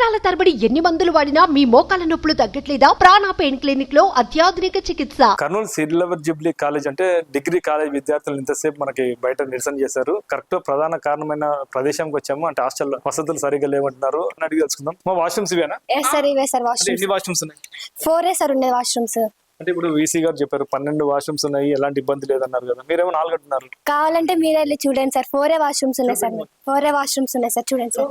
సంవత్సరాల తరబడి ఎన్ని మందులు వాడినా మీ మోకాల నొప్పులు తగ్గట్లేదా? ప్రాణ పెయిన్ క్లినిక్ లో అత్యాధునిక చికిత్స. కర్నూలు సిల్వర్ జూబ్లీ కాలేజ్ అంటే డిగ్రీ కాలేజ్ విద్యార్థులు ఇంతసేపు మనకి బయట నిరసన చేశారు. కరెక్ట్ ప్రధాన కారణమైన ప్రదేశానికి వచ్చాము. అంటే హాస్టల్ వసతులు సరిగ్గా లేవంటున్నారు అని అడిగి తెలుసుకుందాం. మా వాష్రూమ్స్ ఇవేనా? ఇవే సార్ వాష్రూమ్స్. ఎన్ని వాష్రూమ్స్ ఉన్నాయి? 4 సార్ ఉండే వాష్రూమ్స్. అంటే ఇప్పుడు వీసీ గారు చెప్పారు 12 వాష్రూమ్స్ ఉన్నాయి, ఎలాంటి ఇబ్బంది లేదన్నారు కదా, మీరేమో 4 అంటున్నారు. కావాలంటే మీరే వెళ్ళి చూడండి సార్. 4 వాష్రూమ్స్ ఉన్నాయి సార్. 4 వాష్రూమ్స్ ఉన్నాయి సార్, చూడండి సార్.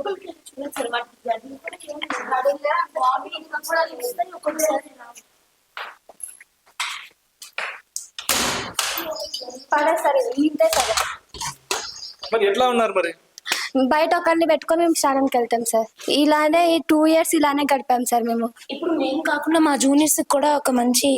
మరి ఎట్లా ఉన్నారు మరి? బయట ఒకరిని పెట్టుకొని మేము స్నానంకి వెళ్తాం సార్. ఇలానే 2 ఇయర్స్ ఇలానే గడిపాం సార్ మేము. ఇప్పుడు మేము కాకుండా మా జూనియర్స్ కూడా ఒక మంచి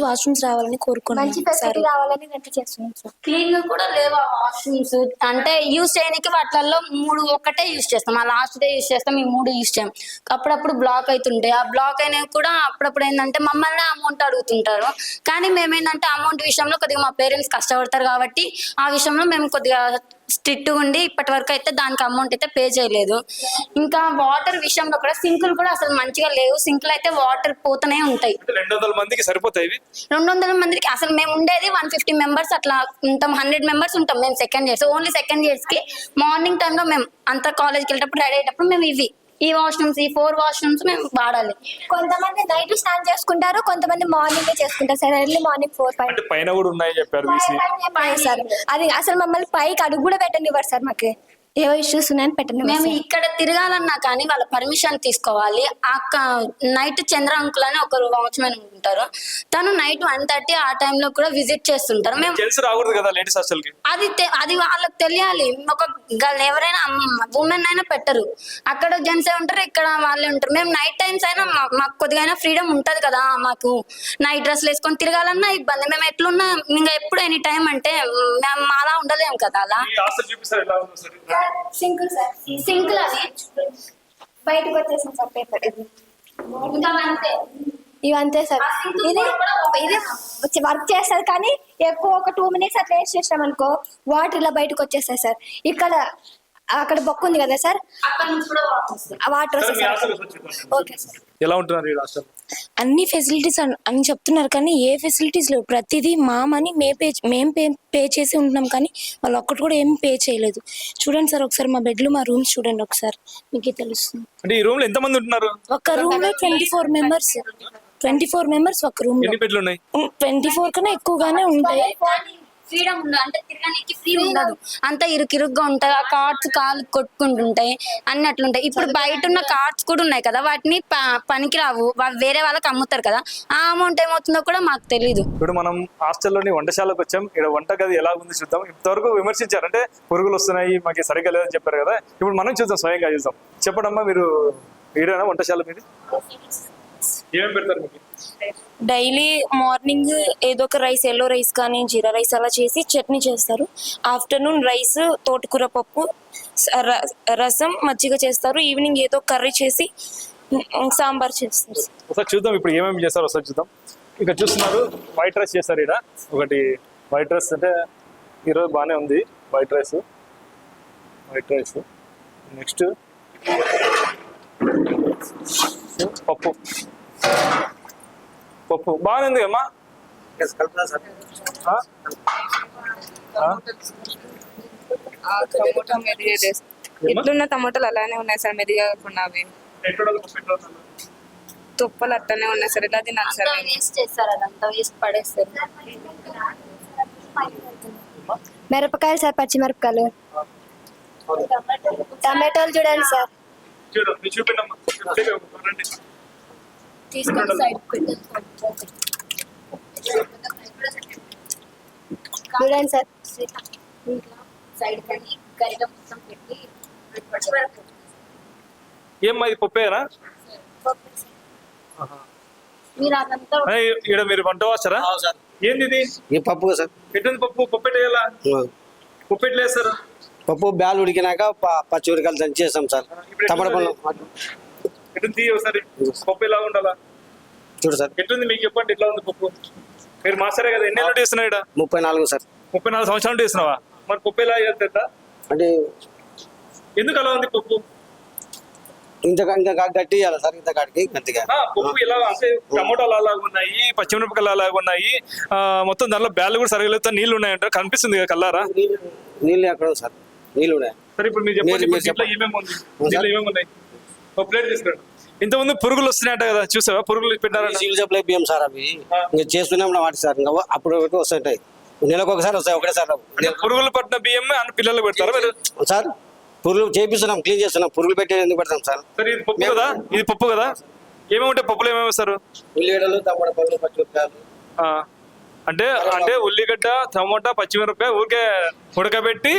వాష్రూమ్స్ రావాలని కోరుకున్నాం. మంచి ఫెసిలిటీ రావాలని గట్టి చేస్తున్నాం సార్. క్లీన్ గా కూడా లేవా వాష్రూమ్స్? అంటే యూజ్ చేయడానికి వాటిల్లో 3 ఒక్కటే యూజ్ చేస్తాం. ఆ లాస్ట్ డే యూజ్ చేస్తాం, ఈ 3 యూజ్ చేయం. అప్పుడప్పుడు బ్లాక్ అవుతుంటాయి. ఆ బ్లాక్ అయినవి కూడా అప్పుడప్పుడు ఏంటంటే మమ్మల్ని అమౌంట్ అడుగుతుంటారు. కానీ మేమేంటంటే అమౌంట్ విషయంలో కొద్దిగా మా పేరెంట్స్ కష్టపడతారు కాబట్టి ఆ విషయంలో మేము కొద్దిగా స్ట్రిక్ట్ ఉండి ఇప్పటి వరకు అయితే దానికి అమౌంట్ అయితే పే చేయలేదు. ఇంకా వాటర్ విషయంలో కూడా సింకులు కూడా అసలు మంచిగా లేవు. సింకులు అయితే వాటర్ పోతూనే ఉంటాయి. 200 మందికి సరిపోతాయి. 200 మందికి అసలు మేము ఉండేది 150 మెంబర్స్ అట్లా ఉంటాం. 100 మెంబర్స్ ఉంటాం మేము second years. Only second years కి మార్నింగ్ టైంలో మేము అంతా కాలేజ్కి వెళ్ళేటప్పుడు రెడీ అయ్యేటప్పుడు మేము ఈ వాష్రూమ్స్, ఈ 4 వాష్రూమ్స్ మేము వాడాలి. కొంతమంది నైట్ స్నానం చేసుకుంటారు, కొంతమంది మార్నింగ్ చేసుకుంటారు సార్. ఎర్లీ మార్నింగ్ 4-5 అంటే పైన కూడా ఉన్నాయి చెప్పారు సార్. అది అసలు మమ్మల్ని పైకి అడుగు కూడా పెట్టనివ్వరు సార్. మాకు ఏవో ఇష్యూస్ ఉన్నాయని పెట్టండి. మేము ఇక్కడ తిరగాలన్నా కానీ వాళ్ళ పర్మిషన్ తీసుకోవాలి. నైట్ చంద్ర అంకుల్ అని ఒకరు వాచ్మెన్ ఉంటారు. తను నైట్ 1:30 ఆ టైంలో కూడా విజిట్ చేస్తుంటారు. మేము అది వాళ్ళకి తెలియాలి. ఒక ఎవరైనా ఉమెన్ అయినా పెట్టరు. అక్కడ జెంట్స్ ఉంటారు, ఇక్కడ వాళ్ళే ఉంటారు. మేము నైట్ టైమ్స్ అయినా మాకు కొద్దిగా ఫ్రీడమ్ ఉంటది కదా. మాకు నైట్ డ్రెస్లు వేసుకొని తిరగాలన్నా ఇబ్బంది. మేము ఎట్లున్నా ఇంకా ఎప్పుడు ఎనీ టైం అంటే మేము అలా ఉండలేము కదా. అలా సింకుల్ సార్. సింకుల్ అని బయటకు వచ్చేసాం సార్. పేపర్ ఇవంతే సార్. ఇది వర్క్ చేస్తారు కానీ ఎక్కువ ఒక 2 మినిట్స్ అట్లా వేస్ట్ చేసినాం అనుకో వాటర్ ఇలా బయటకు వచ్చేస్తాయి సార్. అక్కడ బొక్క ఉంది కదా సార్, వాటర్ వస్తాయి. Okay sir. ఎలా ఉంటున్నారు ఈ రాష్ట్రం? అన్ని ఫెసిలిటీస్ అని చెప్తున్నారు కానీ ఏ ఫెసిలిటీస్ లేవు. ప్రతిదీ మా మనీ మేము పే చేసి ఉంటున్నాం కానీ వాళ్ళు ఒక్కటి కూడా ఏం పే చేయలేదు. చూడండి సార్ ఒకసారి మా బెడ్లు, మా రూమ్స్ చూడండి ఒకసారి, మీకు తెలుస్తుంది. అంటే ఈ రూమ్ లో ఎంత మంది ఉంటున్నారు? ఒక రూమ్ లో 24 మెంబర్స్. 24 మెంబర్స్ ఒక రూమ్ లో. ఎన్ని బెడ్లు ఉన్నాయి? 24 కన్నా ఎక్కువగానే ఉంటాయి. ఫ్రీడమ్ ఉండదు అంటే తిరగడానికి ఫ్రీ ఉండదు. అంతా ఇరుగ్గా ఉంటాయి. ఆ కార్డ్స్ కాలు కొట్టుకుంటుంటాయి, అన్ని అట్లుంటాయి. ఇప్పుడు బయట ఉన్న కార్డ్స్ కూడా ఉన్నాయి కదా, వాటిని పనికిరావు, వేరే వాళ్ళకి అమ్ముతారు కదా. ఆ అమౌంట్ ఏమవుతుందో కూడా మాకు తెలీదు. ఇప్పుడు మనం హాస్టల్లోని వంటశాలకు వచ్చాం. ఇక్కడ వంట గది ఎలా ఉంది చూద్దాం. ఇంతవరకు విమర్శించారు, అంటే పురుగులు వస్తున్నాయి, మాకు సరిగ్గా లేదని చెప్పారు కదా. ఇప్పుడు మనం చూద్దాం, స్వయంగా చూద్దాం. చెప్పడమ్మా, మీరు వీడేనా వంటశాల మీది? ఏమేమి పెడతారు మీకు? డైలీ మార్నింగ్ ఏదో ఒక రైస్, ఎల్లో రైస్ కానీ జీరా రైస్ అలా చేసి చట్నీ చేస్తారు. ఆఫ్టర్నూన్ రైస్, తోటకూర పప్పు, రసం, మజ్జిగ చేస్తారు. ఈవినింగ్ ఏదో కర్రీ చేసి సాంబార్ చేస్తారు. ఒకసారి చూద్దాం ఇప్పుడు ఏమేమి చేస్తారు, ఒకసారి చూద్దాం. ఇక్కడ చూస్తున్నారు వైట్ రైస్ చేస్తారు. ఇక్కడ ఒకటి వైట్ రైస్, అంటే ఈరోజు బాగానే ఉంది వైట్ రైస్. నెక్స్ట్ పప్పు బాగానే ఉంది అమ్మా. ఎట్లున్న టమాటాలు అలానే ఉన్నాయి సార్, మెదిగా కాకుండా అవి తుప్పలు అట్టనే ఉన్నాయి సార్. ఇలా తినాలి సార్. వేస్ట్ చేస్తారు, అదంతా వేస్ట్ పడేస్తారు. మిరపకాయలు సార్, పచ్చిమిరపకాయలు, టమాటోలు చూడండి సార్. తీసుకొని సైడ్ చూడండి సార్. సైడ్ కానీ గరిట మొత్తం పెట్టి ఏమ్మా ఇది పప్పేనా? మీరు అదంతా ఇక్కడ మీరు వంట వాస్తారా? ఏంది ఇది? ఈ పప్పు సార్. ఎట్టుంది పప్పు? పప్పెట్టేయాలా? పప్పెట్లు వేస్తారు? పప్పు బ్యాలు ఉడికినాక పచ్చిమిరకాయలు దంచేస్తాం సార్. టమాటా పండ్లు ఎట్టుంది ఒకసారి పప్పు ఎలా ఉండాలా చూడు సార్. ఎట్లుంది మీకు చెప్పండి, ఎట్లా ఉంది పప్పు? మీరు మాస్టరే కదా, ఎన్ని ఏళ్ళు చేస్తున్నావు? 34 సార్. 34 సంవత్సరాలు చేస్తున్నావా? మరి పప్పు ఎలా వెళ్తుందా? అంటే ఎందుకు అలా ఉంది పప్పు? ఇంత గట్టి ఇవ్వాలి సార్, ఇంత కాడికి గట్టిగా. పప్పు ఎలా అంటే టమోటాలు అలాగా ఉన్నాయి, పచ్చిమిరపకాయలు అలాగా ఉన్నాయి, మొత్తం దాంట్లో బ్యాలు కూడా సరిగా లేదు, నీళ్లు ఉన్నాయంట, కనిపిస్తుంది కదా కల్లారా. నీళ్ళు ఎక్కడ ఉంది సార్? నీళ్ళు ఉన్నాయి. సరే ఇప్పుడు మీరు చెప్పండి, మీరు దీంట్లో ఏమేమి ఉంది, దీంట్లో ఏమేమి ఉన్నాయి? ఒక ప్లేట్ తీసుకురండి. ఇంతకుముందు పురుగులు వస్తున్నాయంట కదా, చూసావా? పురుగులు పెట్టారంట. సీల్ సప్లై బియ్యం సార్, అవి ఇంకా చేస్తున్నాం వాటి సార్, ఇంకా అప్పుడు వస్తుంటాయి, నెలకు ఒకసారి వస్తాయి, ఒకటేసారి అంటే పురుగులు పట్టిన బియ్యం అన్న పిల్లలు పెడతారా మీరు? సార్. పురుగులు చేపిస్తున్నాం, క్లీన్ చేస్తున్నాం, పురుగులు పెట్టేది ఎందుకు పెడతాం సార్? సరే ఇది పప్పు కదా, ఇది పప్పు కదా, ఏమేమి ఉంటాయి పప్పులు, ఏమేమి వేస్తారు? ఉల్లిగడ్డలు, టమాటా పళ్ళు, పచ్చిమిరపకాయలు. అంటే అంటే ఉల్లిగడ్డ, టమోటా, పచ్చిమిరపకాయ ఊరికే ఉడకబెట్టి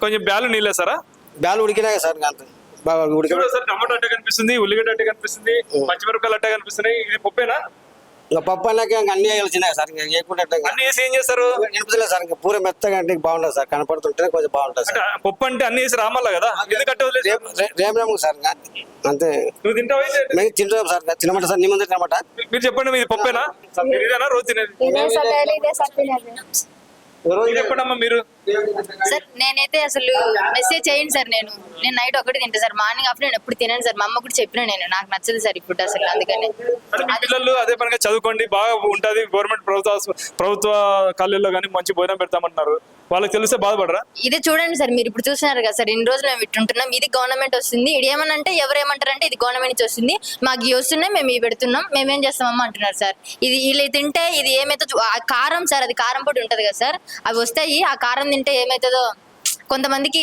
కొంచెం బ్యాలు నీళ్ళు వేస్తారా? బ్యాలు ఉడికినాయి సార్, అంత బాగా ఉడికి. సార్ టమాటా అట్టే కనిపిస్తుంది, ఉల్లిగడ్డ అట్టే కనిపిస్తుంది, పచ్చిమిరపకాయలు అట్టే కనిపిస్తున్నాయి, ఇది పప్పేనా? ఇంకా పప్పు అన్నాక ఇంకా అన్ని వేయాల్సినాయి సార్, ఇంకా వేయకుండా అన్ని వేసి ఏం చేస్తారు? నిలుపుతలే సార్, ఇంకా పూర మెత్తగా అంటే బాగుంటుంది సార్, కనపడుతుంటేనే కొంచెం బాగుంటుంది అంటే సార్. పప్పు అంటే అన్ని వేసి రామల్ల కదా, ఎందుకంటే రేపు సార్ ఇంకా అంతే. నువ్వు తింటావా? మేము తింటాం సార్, తినమాట సార్, నీ ముందు తినమాట. మీరు చెప్పండి, ఇది పప్పేనా? ఇదేనా రోజు తినేది? ఇదే సార్ డైలీ ఇదే సార్ తినేది. మీరు చెప్పండి అమ్మా మీరు. సార్ నేనైతే అసలు మెసేజ్ చేయండి సార్, నేను నైట్ ఒకటి తింటా సార్, మార్నింగ్ ఆఫ్టర్ నేను ఎప్పుడు తినాను సార్. మా అమ్మ కూడా చెప్పిన, నేను నాకు నచ్చదు సార్ ఈ ఫుడ్ అసలు, అందుకని. అంటే మీ పిల్లలు అదే పనిగా చదువుకోండి, బాగా ఉంటది, గవర్నమెంట్ ప్రభుత్వ కాలేజీలో కానీ మంచి భోజనం పెడతామంటున్నారు, వాళ్ళకి తెలిస్తే బాధపడరా? ఇదే చూడండి సార్, మీరు ఇప్పుడు చూస్తున్నారు కదా సార్, ఇన్ని రోజులు మేము ఇట్టుంటున్నాం, ఇది గవర్నమెంట్ వస్తుంది, ఇది ఏమనంటే ఎవరు ఏమంటారంటే ఇది గవర్నమెంట్ నుంచి వస్తుంది, మాకు ఇవి వస్తున్నాయి, మేము ఇవి పెడుతున్నాం, మేమేం చేస్తామమ్మా అంటున్నారు సార్. ఇది వీళ్ళు తింటే ఇది ఏమైతే కారం సార్, అది కారం పొడి ఉంటది కదా సార్, అవి వస్తాయి, ఆ కారం తింటే ఏమవుతుందో కొంతమందికి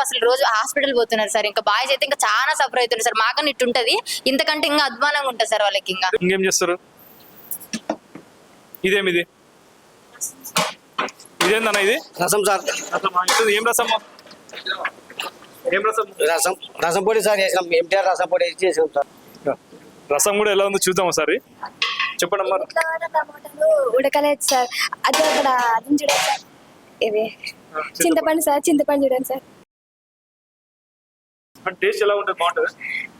అసలు రోజు హాస్పిటల్ పోతున్నారు సార్. ఇంకా బాయ్స్ అయితే ఇంకా చాలా సఫర్ అవుతున్నారు సార్, మాకన్నా ఇట్టు ఉంటది, ఇంతకంటే ఇంకా అధ్వానంగా ఉంటుంది సార్ వాళ్ళకి. ఇంకా ఇంకేం చేస్తారు? ఇదేమిది? ఇదేందన్నా ఇది? రసం సార్. ఏం రసము? ఏం రసం? రసం పొడి సార్ చేసినాం, ఎంటీఆర్ రసం పొడి వేసి చేసినాం సార్. రసం కూడా ఎలా ఉందో చూద్దాం ఒకసారి, చెప్పండి అమ్మా. టమాటాలు ఉడకలేదు సార్, అది అక్కడ అది చూడండి సార్, ఇది చింతపండు సార్, చింతపండు చూడండి సార్. టేస్ట్ ఎలా ఉంటుంది? బాగుంటుంది?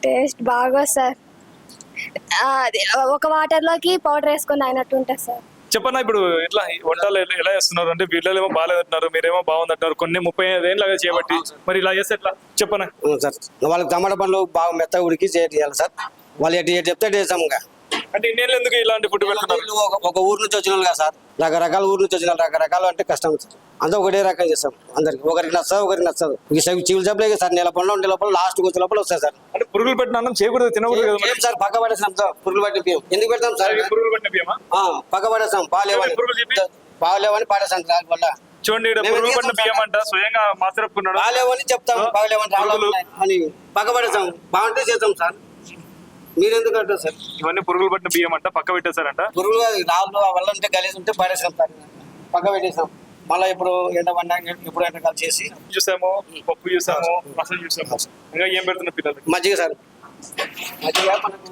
టేస్ట్ బాగా సార్, అది ఒక వాటర్ లోకి పౌడర్ వేసుకొని అయినట్టు ఉంటుంది సార్. చెప్పన్నా ఇప్పుడు ఇట్లా వంటలు ఎలా చేస్తున్నారు అంటే, వీళ్ళేమో బాగాలేదంటున్నారు, మీరేమో బాగుందంటున్నారు, కొన్ని 35 ఏళ్ళగా చేయబట్టి, మరి ఇలా చేస్తే ఎట్లా చెప్పనా? సార్ వాళ్ళకి టమాటా పండ్లు బాగా మెత్తగా ఉడికి చేయాలి సార్, వాళ్ళు ఎటు చెప్తే చేస్తాం. ఇంకా అంటే ఇన్నేళ్ళు ఎందుకు ఇలాంటి ఫుడ్ పెడుతున్నారు? ఒక ఊరు నుంచి వచ్చిన వాళ్ళు కదా సార్, రకరకాల ఊరు నుంచి వచ్చిన రకరకాలు అంటే కష్టం సార్, అంతా ఒకటే రకం చేస్తాం అందరికి, ఒకరికి నచ్చదు ఒకరికి నచ్చదు. ఈ చివులు చెప్పలే సార్, నెల పనులు ఉండే లోపల లాస్ట్ వచ్చే లోపల వస్తాయి సార్. అంటే పురుగులు పెట్టిన అన్నం చేయకూడదు, తినకూడదు కదా మరి? సార్ పక్క పడేస్తాం సార్, పురుగులు పట్టిన బియ్యం ఎందుకు పెడతాం సార్? పురుగులు పట్టిన బియ్యమా? పక్క పడేస్తాం, బాగాలేవని పడేస్తాం దాని వల్ల. చూడండి ఇక్కడ పురుగులు పట్టిన బియ్యం అంట, స్వయంగా మాసరప్పుకున్నాడు. బాగాలేవని చెప్తాం, బాగాలేవని అని పక్క పడేస్తాం, బాగుంటే చేస్తాం సార్. మీరు ఎందుకు అంటారు సార్? ఇవన్నీ పురుగులు పట్టిన బియ్యం అంట, పక్క పెట్టేశారంట. పురుగులు రాళ్ళు వల్ల ఉంటే గలీజ్ ఉంటే పడేసాం సార్, పక్క పెట్టేసాం. మళ్ళీ ఇప్పుడు ఎండ పడినా ఎప్పుడు ఎండకాలు చేసి చూసాము, పప్పు చూసాము, రసం చూసాము, ఇంకా ఏం పెడుతున్న పిల్లలు? మజ్జిగ సార్, మజ్జిగ మనకు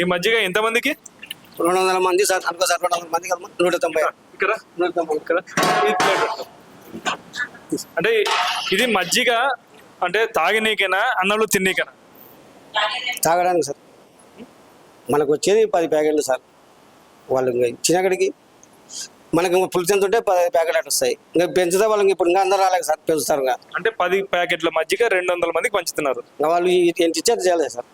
ఈ మజ్జిగ ఎంత మందికి? 200 మంది సార్, అనుకో సార్, 200 మంది కదా, 190. ఇక్కడ 190 ఇక్కడ ఈ ప్లేట్ పెట్టు. అంటే ఇది మజ్జిగ అంటే తాగినీకేనా, అన్నంలో తిన్నీకేనా? తాగడానికి సార్. మనకు వచ్చేది 10 ప్యాకెట్లు సార్, వాళ్ళు ఇంకా ఇచ్చినక్కడికి మనకి పులిసి ఎంత ఉంటే 10 ప్యాకెట్లు అటు వస్తాయి. ఇంకా పెంచుతా వాళ్ళకి ఇప్పుడు ఇంకా అందరూ రాలేదు సార్, పెంచుతారు. అంటే 10 ప్యాకెట్ల మజ్జిగ 200 మందికి పంచుతున్నారు. ఇంకా వాళ్ళు ఎంత ఇచ్చేది చేయలేదు సార్,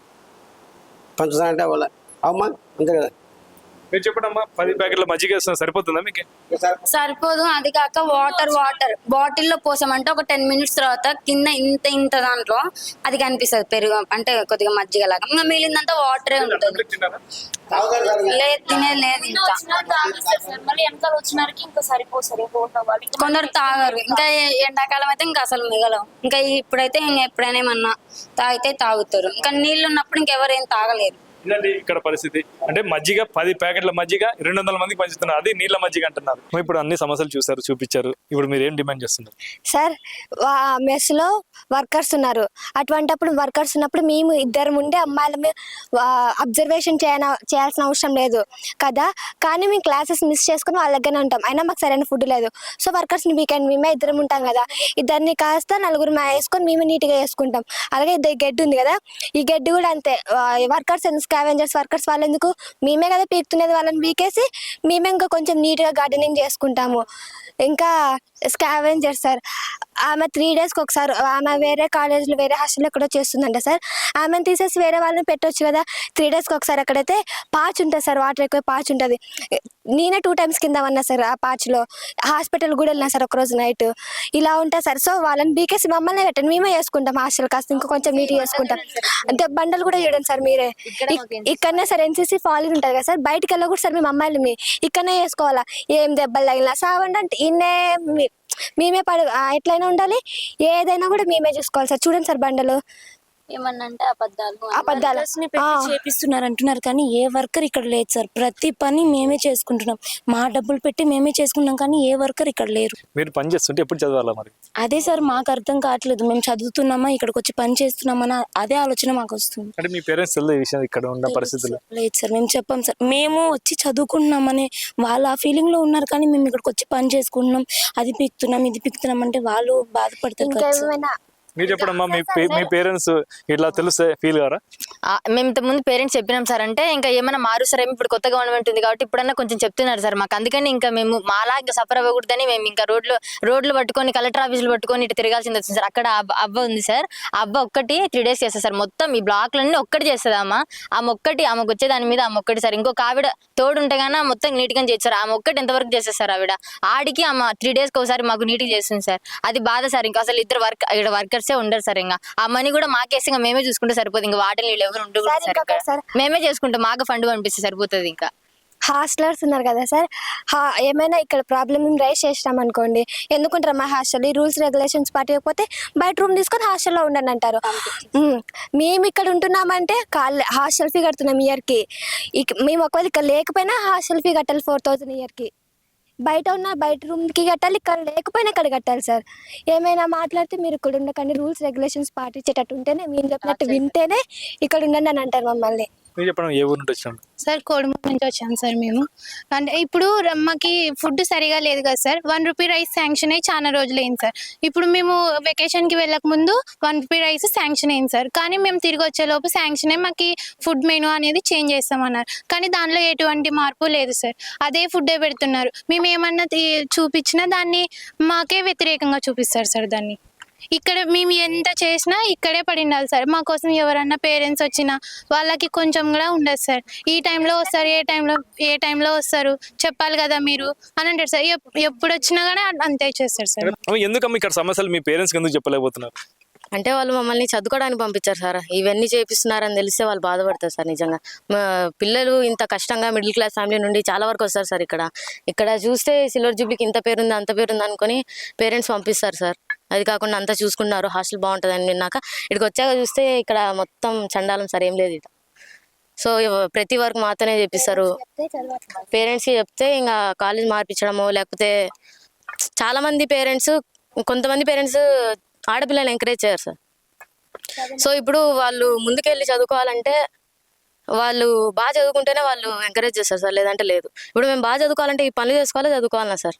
పంచుతారంటే వాళ్ళ అమ్మా అంతే కదా. మీరు చెప్పండి అమ్మా, 10 ప్యాకెట్ల మజ్జిగ వేస్తున్నా సరిపోతుందా మీకు? సరిపోదు, అది కాక వాటర్ బాటిల్లో పోసామంటే ఒక 10 మినిట్స్ తర్వాత కింద ఇంత దాంట్లో అది కనిపిస్తుంది పెరుగు, అంటే కొద్దిగా మజ్జిగ లాగా, ఇంకా మిగిలిందంతా వాటరే ఉంటుంది. లేదు తినేది లేదు. ఇంకా కొందరు తాగరు, ఇంకా ఎండాకాలం అయితే ఇంకా అసలు మిగలవు. ఇంకా ఇప్పుడైతే ఎప్పుడైనా ఏమన్నా తాగితే తాగుతారు, ఇంకా నీళ్ళు ఉన్నప్పుడు ఇంకెవరేం తాగలేరు. ఇదండి ఇక్కడ పరిస్థితి. అంటే మజ్జిగ 10 ప్యాకెట్ల మజ్జిగ 200 మందికి పంచుతున్నారు, అది నీళ్ళ మజ్జిగ అంటున్నారు. ఇప్పుడు అన్ని సమస్యలు చూసారు, చూపించారు, ఇప్పుడు మీరు ఏం డిమాండ్ చేస్తున్నారు? సార్ మెస్ లో వర్కర్స్ ఉన్నారు, అటువంటిప్పుడు వర్కర్స్ ఉన్నప్పుడు మేము ఇద్దరు ఉండే అమ్మాయిల అబ్జర్వేషన్ చేయాల్సిన అవసరం లేదు కదా, కానీ మేము క్లాసెస్ మిస్ చేసుకుని వాళ్ళ దగ్గరనే ఉంటాం, అయినా మాకు సరైన ఫుడ్ లేదు. సో వర్కర్స్ వీకెండ్ మేమే ఇద్దరం ఉంటాం కదా, ఇద్దరిని కాస్త 4 వేసుకొని మేమే నీట్గా వేసుకుంటాం. అలాగే గడ్డి ఉంది కదా, ఈ గడ్డి కూడా అంతే, వర్కర్స్ స్కావెంజర్స్ వర్కర్స్ వాళ్ళు ఎందుకు, మేమే కదా పీకుతున్నది, వాళ్ళని పీకేసి మేమే ఇంకా కొంచెం నీట్గా గార్డెనింగ్ చేసుకుంటాము. ఇంకా స్కావెంజర్స్ సార్, ఆమె 3 డేస్కి ఒకసారి ఆమె వేరే కాలేజ్లో వేరే హాస్టల్లో ఎక్కడో చేస్తుందంట సార్. ఆమెను తీసేసి వేరే వాళ్ళని పెట్టొచ్చు కదా. 3 డేస్కి ఒకసారి అక్కడైతే పాచ్ ఉంటుంది సార్, వాటర్ ఎక్కువ పాచ్ ఉంటుంది. నేనే 2 టైమ్స్ కింద ఉన్నా సార్ ఆ పాచ్లో. హాస్పిటల్ కూడా వెళ్ళినా సార్ ఒకరోజు నైట్. ఇలా ఉంటుంది సార్. సో వాళ్ళని బీకేసి మమ్మల్ని పెట్టండి, మేమే చేసుకుంటాం హాస్టల్ కాస్త ఇంకా కొంచెం నీట్గా చేసుకుంటాం. అంటే బండలు కూడా చూడండి సార్ మీరే. ఇక్కడనే సార్ ఎన్సీసీ ఫాలిన్ ఉంటుంది కదా సార్, బయటికి వెళ్ళకూడదు సార్. మేము అమ్మాయిలు ఇక్కడనే చేసుకోవాలా. ఏం దెబ్బలు తగిలినా సావండి అంటే ఇన్నే మేమే ఎట్లయినా ఉండాలి, ఏదైనా కూడా మేమే చూసుకోవాలి సార్. చూడండి సార్ బండలు ఏమన్నంటే అబద్ధాలు Workers ని పెట్టి చేపిస్తున్నారు అంటున్నారు కానీ ఏ వర్కర్ ఇక్కడ లేదు సార్. ప్రతి పని మేమే చేసుకుంటున్నాం, మా డబ్బులు పెట్టి మేమే చేసుకున్నాం కానీ ఏ వర్కర్ ఇక్కడ లేరు. మీరు పని చేస్తుంటే ఎప్పుడు చదవాలా మరి? అదే సార్ మాకు అర్థం కావట్లేదు. మేము చదువుతున్నామా ఇక్కడికి వచ్చి పని చేస్తున్నామా అదే ఆలోచన మాకు వస్తుంది. అంటే మీ పేరెంట్స్ తెలియదు ఈ విషయం ఇక్కడ ఉన్న పరిస్థితులు? లేదు సార్, మేము చెప్పాం సార్. మేము వచ్చి చదువుకుంటున్నామని వాళ్ళు ఆ ఫీలింగ్ లో ఉన్నారు కానీ మేము ఇక్కడికి వచ్చి పని చేసుకుంటున్నాం, అది పీకుతున్నాం ఇది పీకుతున్నాం అంటే వాళ్ళు బాధపడతారు కదా సార్. ఇంకేమైనా మీరు చెప్పడమ్మా, మీ పేరెంట్స్ ఇట్లా తెలిస్తే ఫీల్ కారా? మేము ఇంతకుముందు పేరెంట్స్ చెప్పినాం సార్. అంటే ఇంకా ఏమైనా మారుస్తారేమో, ఇప్పుడు కొత్త గవర్నమెంట్ ఉంది కాబట్టి ఇప్పుడన్నా కొంచెం చెప్తున్నారు సార్ మాకు. అందుకని ఇంకా మేము మాలా ఇంకా సఫర్ అవ్వకూడదని మేము ఇంకా రోడ్లు పట్టుకొని కలెక్టర్ ఆఫీసులు పట్టుకొని ఇటు తిరగాల్సింది వచ్చింది సార్. అక్కడ అబ్బ ఉంది సార్, ఆ అబ్బ ఒక్కటి 3 days చేస్తుంది సార్. మొత్తం ఈ బ్లాక్లన్నీ ఒక్కటి చేస్తుంది ఆమె ఒక్కటి. ఆమెకు వచ్చే దాని మీద ఆమె ఒక్కటి సార్. ఇంకొక ఆవిడ తోడు ఉంటే గానీ మొత్తం నీట్గా చేస్తారు. ఆమె ఒక్కటి ఎంతవరకు చేస్తుంది సార్ ఆవిడ. ఆడికి ఆమె 3 daysకి ఒకసారి మాకు నీట్గా చేస్తుంది సార్. అది బాధ సార్. ఇంకా అసలు ఇద్దరు ఇక్కడ వర్కర్సే ఉండరు సార్. ఇంకా ఆ మనీ కూడా మాకేసి ఇంకా మేమే చూసుకుంటే సరిపోతుంది. ఇంకా వాటిని వీళ్ళు ఎవరు ఉండకూడదు సార్. మేమే చేసుకుంటాం, మాకు ఫండ్ పంపిస్తే సరిపోతుంది. ఇంకా హాస్టలర్స్ ఉన్నారు కదా సార్, ఏమైనా ఇక్కడ ప్రాబ్లమ్ రైజ్ చేసినాం అనుకోండి, ఎందుకుంటారు మా హాస్టల్ ఈ రూల్స్ రెగ్యులేషన్స్ పాటిపోతే బయట రూమ్ తీసుకొని హాస్టల్లో ఉండని అంటారు. మేము ఇక్కడ ఉంటున్నామంటే హాస్టల్ ఫీ కడుతున్నాం ఇయర్కి. మేము ఒకవేళ ఇక్కడ లేకపోయినా హాస్టల్ ఫీ కట్టాలి 4000 ఇయర్కి. బయట రూమ్కి కట్టాలి, ఇక్కడ లేకపోయినా ఇక్కడ కట్టాలి సార్. ఏమైనా మాట్లాడితే మీరు ఇక్కడ ఉండకండి, రూల్స్ రెగ్యులేషన్స్ పాటించేటట్టు ఉంటేనే, మేము చెప్పినట్టు వింటేనే ఇక్కడ ఉండండి అని అంటారు మమ్మల్ని. మీరు చెప్పడం ఏ ఊరు నుంచి వచ్చాను సార్? కోడుమూరు నుంచి వచ్చాను సార్ మేము. అంటే ఇప్పుడు మాకి ఫుడ్ సరిగా లేదు కదా సార్. 1 రూపీ రైస్ శాంక్షన్ అయ్యి చాలా రోజులు అయింది సార్. ఇప్పుడు మేము వెకేషన్కి వెళ్ళక ముందు 1 రూపీ రైస్ శాంక్షన్ అయింది సార్. కానీ మేము తిరిగి వచ్చేలోపు శాంక్షన్ అయ్యి మాకు ఫుడ్ మెనూ అనేది చేంజ్ చేస్తామన్నారు. కానీ దానిలో ఎటువంటి మార్పు లేదు సార్. అదే ఫుడ్డే పెడుతున్నారు. మేము ఏమన్నా చూపించినా దాన్ని మాకే వ్యతిరేకంగా చూపిస్తారు సార్. దాన్ని ఇక్కడ మేము ఎంత చేసినా ఇక్కడే పడి ఉండాలి సార్. మా కోసం ఎవరన్నా పేరెంట్స్ వచ్చినా వాళ్ళకి కొంచెం కూడా ఉండదు సార్. ఈ టైంలో వస్తారు, ఏ టైంలో వస్తారు చెప్పాలి కదా మీరు అని అంటారు సార్. ఎప్పుడు వచ్చినా కానీ అంతే చేస్తారు సార్. ఎందుకమ్మా ఇక్కడ సమస్యలు మీ పేరెంట్స్ ఎందుకు చెప్పలేకపోతున్నారు? అంటే వాళ్ళు మమ్మల్ని చదువుకోవడానికి పంపించారు సార్. ఇవన్నీ చేపిస్తున్నారని తెలిస్తే వాళ్ళు బాధపడతారు సార్. నిజంగా మా పిల్లలు ఇంత కష్టంగా మిడిల్ క్లాస్ ఫ్యామిలీ నుండి చాలా వరకు వస్తారు సార్. ఇక్కడ చూస్తే సిల్వర్ జూబ్లీకి ఇంత పేరుంది అంత పేరుంది అనుకొని పేరెంట్స్ పంపిస్తారు సార్. అది కాకుండా అంతా చూసుకున్నారు, హాస్టల్ బాగుంటుందని విన్నాక ఇక్కడికి వచ్చాక చూస్తే ఇక్కడ మొత్తం చండాలం సార్. ఏం లేదు ఇక్కడ. సో ప్రతి వరకు మాతోనే చేపిస్తారు. పేరెంట్స్కి చెప్తే ఇంకా కాలేజ్ మార్పించడమో లేకపోతే చాలామంది పేరెంట్స్, కొంతమంది పేరెంట్స్ ఆడపిల్లలు ఎంకరేజ్ చేయరు సార్. సో ఇప్పుడు వాళ్ళు ముందుకెళ్ళి చదువుకోవాలంటే వాళ్ళు బాగా చదువుకుంటేనే వాళ్ళు ఎంకరేజ్ చేస్తారు సార్, లేదంటే లేదు. ఇప్పుడు మేము బాగా చదువుకోవాలంటే ఈ పనులు చేసుకోవాలి, చదువుకోవాలన్నా సార్.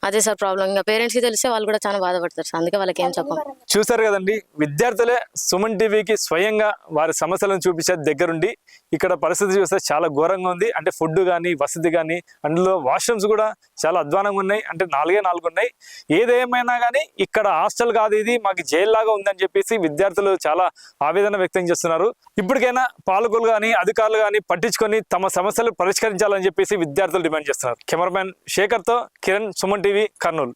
అదే సార్ ప్రాబ్లం. ఇంకా పేరెంట్స్కి తెలిస్తే వాళ్ళు కూడా చాలా బాధపడతారు సార్. అందుకే వాళ్ళకి ఏం చెప్పం. చూసారు కదండి, విద్యార్థులే సుమన్ టీవీకి స్వయంగా వారి సమస్యలను చూపించే దగ్గరుండి ఇక్కడ పరిస్థితి చూస్తే చాలా ఘోరంగా ఉంది. అంటే ఫుడ్ కానీ వసతి కానీ అందులో వాష్రూమ్స్ కూడా చాలా అధ్వానంగా ఉన్నాయి. అంటే 4 ఉన్నాయి. ఏదేమైనా కానీ ఇక్కడ హాస్టల్ కాదు, ఇది మాకు జైలు లాగా ఉందని చెప్పేసి విద్యార్థులు చాలా ఆవేదన వ్యక్తం చేస్తున్నారు. ఇప్పటికైనా పాలకులు కానీ అధికారులు కానీ పట్టించుకొని తమ సమస్యలు పరిష్కరించాలని చెప్పేసి విద్యార్థులు డిమాండ్ చేస్తున్నారు. కెమెరామ్యాన్ శేఖర్తో కిరణ్, సుమన్ టీవీ, కర్నూలు.